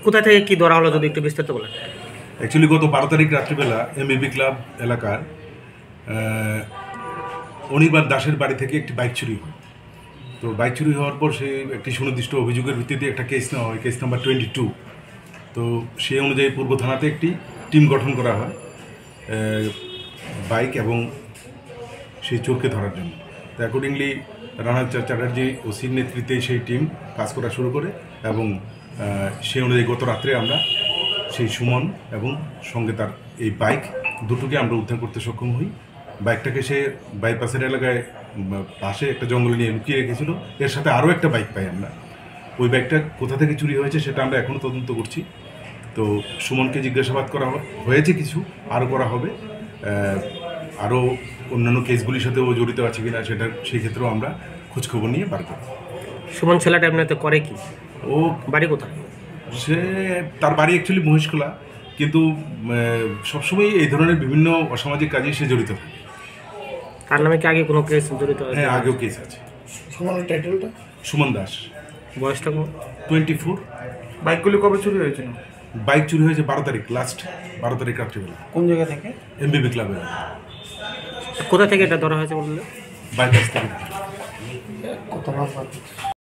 কোথা থেকে কি ধরা হলো যদি একটু বিস্তারিত বলেন। অ্যাকচুয়ালি গত 12 তারিখ রাত্রিবেলা এমবিবি ক্লাব এলাকার অনির্বাণ দাসের বাড়ি থেকে একটি বাইক চুরি হয়। তো বাইক চুরি হওয়ার পর সে একটি সুনির্দিষ্ট অভিযোগের ভিত্তিতে একটা কেস নেওয়া হয়, কেস নাম্বার 22। তো সেই অনুযায়ী পূর্ব থানাতে একটি টিম গঠন করা হয় বাইক এবং সেই চোরকে ধরার জন্য। তো অ্যাকর্ডিংলি রানা চ্যাটার্জি ওসির নেতৃত্বে সেই টিম কাজ করা শুরু করে এবং সেই অনুযায়ী গত রাত্রে আমরা সেই সুমন এবং সঙ্গে তার এই বাইক দুটোকে আমরা উদ্ধার করতে সক্ষম হই। বাইকটাকে সে বাইপাসের এলাকায় পাশে একটা জঙ্গলে নিয়ে লুকিয়ে রেখেছিল। এর সাথে আরও একটা বাইক পাই আমরা। ওই বাইকটা কোথা থেকে চুরি হয়েছে সেটা আমরা এখনও তদন্ত করছি। তো সুমনকে জিজ্ঞাসাবাদ করা হয়েছে, কিছু আরও করা হবে। আরও অন্যান্য কেসগুলির সাথে ও জড়িত আছে কিনা সেটা সেই ক্ষেত্রেও আমরা খোঁজখবর নিয়ে বার করব। সুমন ছেলেটা এমনিতে করে কি? ও বাড়ি কোথায়? সে তার বাড়ি অ্যাকচুয়ালি মহেশখোলা, কিন্তু সবসময় এই ধরনের বিভিন্ন অসামাজিক কাজে সে জড়িত থাকে। তার নামে কি আগে কোনো কেস জড়িত? হ্যাঁ, আগেও কেস আছে। সুমনের টাইটেলটা? সুমন দাস। বয়সটা 24। বাইকগুলি কবে চুরি হয়েছিল? বাইক চুরি হয়েছে 12 তারিখ, লাস্ট 12 তারিখ রাত্রিবেলা। কোন জায়গা থেকে? এমবিবি ক্লাবে। কোথা থেকে এটা ধরা হয়েছে বললে? বাইপাস থেকে। কত মাস